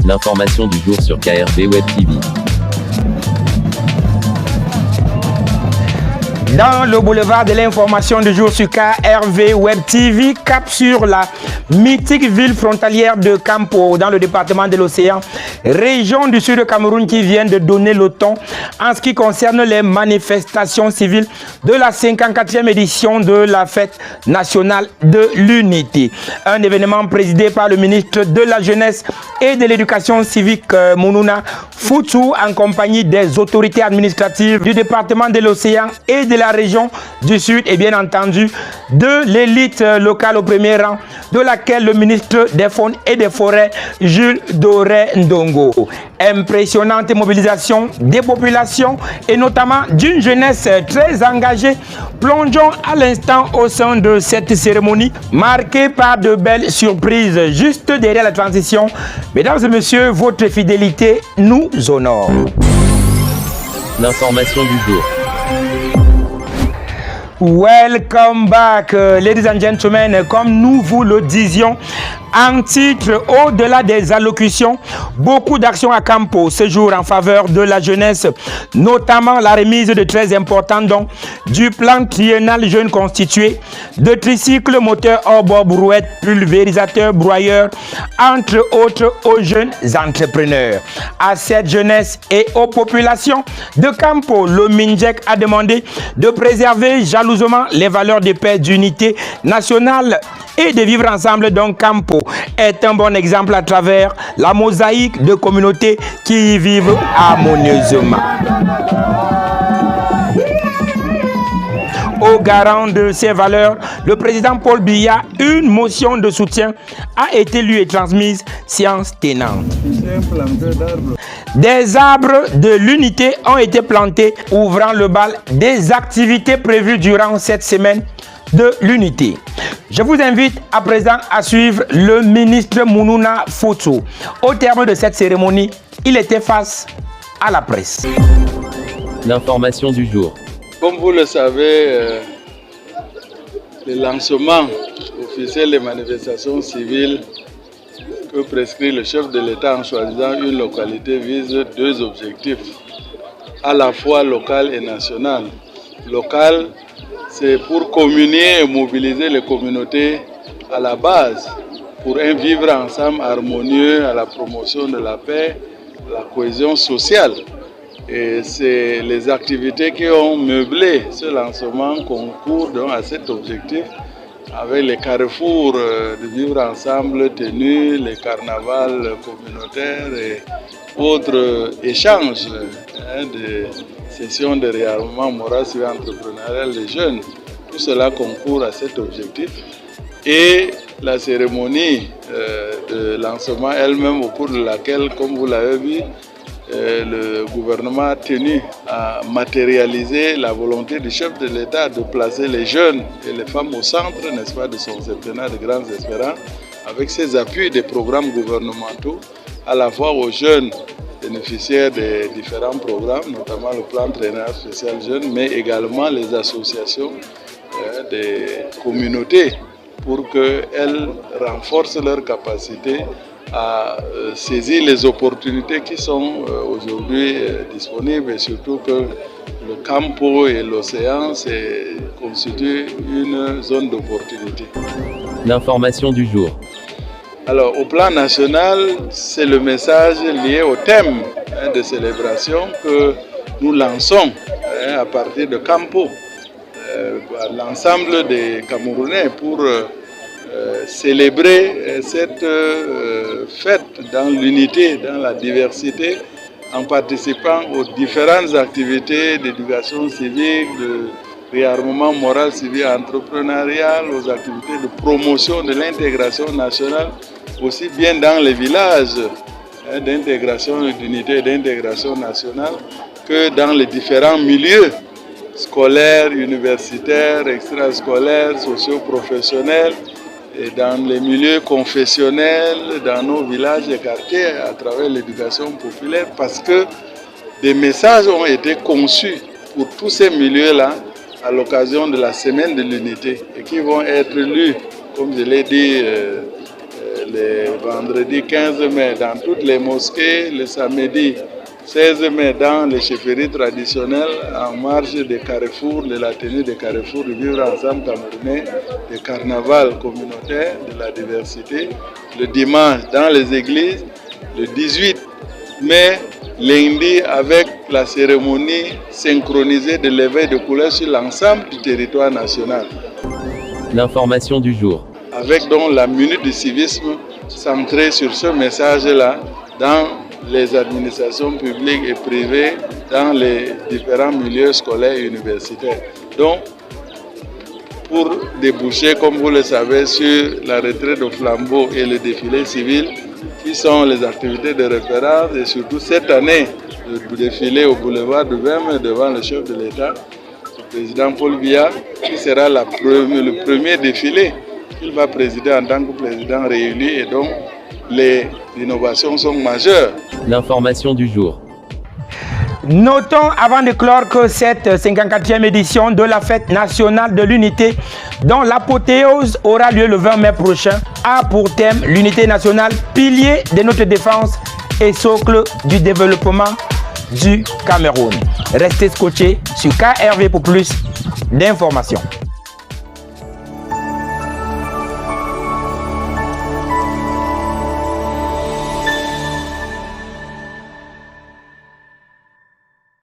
L'information du jour sur KRV Web TV. Dans le boulevard de l'information du jour sur KRV Web TV, cap sur la mythique ville frontalière de Kampo, dans le département de l'Océan, région du sud de Cameroun qui vient de donner le ton en ce qui concerne les manifestations civiles de la 54e édition de la fête nationale de l'unité. Un événement présidé par le ministre de la Jeunesse et de l'Éducation civique Mounouna Foutou en compagnie des autorités administratives du département de l'Océan et de la région du Sud et bien entendu de l'élite locale au premier rang, de laquelle le ministre des Faunes et des Forêts, Jules Doré Ndongo. Impressionnante mobilisation des populations et notamment d'une jeunesse très engagée. Plongeons à l'instant au sein de cette cérémonie marquée par de belles surprises. Juste derrière la transition, mesdames et messieurs, votre fidélité nous honore. L'information du jour. Welcome back, ladies and gentlemen. Comme nous vous le disions en titre, au-delà des allocutions, beaucoup d'actions à Kampo ce jour en faveur de la jeunesse, notamment la remise de très importants dons du plan triennal jeune constitué de tricycles moteurs hors bord brouette, pulvérisateurs, broyeurs, entre autres aux jeunes entrepreneurs. À cette jeunesse et aux populations de Kampo, le MINJEC a demandé de préserver jalousement les valeurs de paix, d'unité nationale et de vivre ensemble. Donc Kampo est un bon exemple à travers la mosaïque de communautés qui y vivent harmonieusement. Au garant de ces valeurs, le président Paul Biya, une motion de soutien a été lue et transmise, séance tenante. Des arbres de l'unité ont été plantés, ouvrant le bal des activités prévues durant cette semaine de l'unité. Je vous invite à présent à suivre le ministre Mounouna Foutou. Au terme de cette cérémonie, il était face à la presse. L'information du jour. Comme vous le savez, le lancement officiel des manifestations civiles que prescrit le chef de l'État en choisissant une localité vise deux objectifs, à la fois local et national. Local, c'est pour communier et mobiliser les communautés à la base pour un vivre ensemble harmonieux à la promotion de la paix, la cohésion sociale. Et c'est les activités qui ont meublé ce lancement concourent donc à cet objectif avec les carrefours de vivre ensemble tenus, les carnavals communautaires et autres échanges de sessions de réarmement moral et entrepreneurial des jeunes. Tout cela concourt à cet objectif. Et la cérémonie de lancement elle-même, au cours de laquelle, comme vous l'avez vu, le gouvernement a tenu à matérialiser la volonté du chef de l'État de placer les jeunes et les femmes au centre, n'est-ce pas, de son septennat de grandes espérances, avec ses appuis des programmes gouvernementaux, à la fois aux jeunes bénéficiaires des différents programmes, notamment le plan triennal spécial jeunes, mais également les associations des communautés pour qu'elles renforcent leur capacité à saisir les opportunités qui sont aujourd'hui disponibles et surtout que le Kampo et l'océan constituent une zone d'opportunité. L'information du jour. Alors au plan national, c'est le message lié au thème de célébration que nous lançons à partir de Kampo, l'ensemble des Camerounais pour célébrer cette fête dans l'unité, dans la diversité, en participant aux différentes activités d'éducation civique, de réarmement moral, civil et entrepreneurial, aux activités de promotion de l'intégration nationale, aussi bien dans les villages d'intégration, d'unité et d'intégration nationale, que dans les différents milieux scolaires, universitaires, extrascolaires, socio-professionnels, et dans les milieux confessionnels, dans nos villages et quartiers, à travers l'éducation populaire, parce que des messages ont été conçus pour tous ces milieux-là à l'occasion de la semaine de l'unité et qui vont être lus, comme je l'ai dit, le vendredi 15 mai dans toutes les mosquées, le samedi 16 mai dans les chefferies traditionnelles en marge des carrefours, de la tenue des carrefours du vivre ensemble camerounais, des carnavals communautaires, de la diversité. Le dimanche dans les églises, le 18 mai, lundi avec la cérémonie synchronisée de l'éveil de couleur sur l'ensemble du territoire national. L'information du jour. Avec donc la minute du civisme centrée sur ce message-là dans les administrations publiques et privées, dans les différents milieux scolaires et universitaires. Donc, pour déboucher, comme vous le savez, sur la retraite au flambeau et le défilé civil, qui sont les activités de référence, et surtout cette année, le défilé au boulevard de Verme devant le chef de l'État, le président Paul Biya, qui sera le premier défilé qu'il va présider en tant que président réélu, et donc les innovations sont majeures. L'information du jour. Notons avant de clore que cette 54e édition de la fête nationale de l'unité, dont l'apothéose aura lieu le 20 mai prochain, a pour thème l'unité nationale, pilier de notre défense et socle du développement du Cameroun. Restez scotchés sur KRV pour plus d'informations.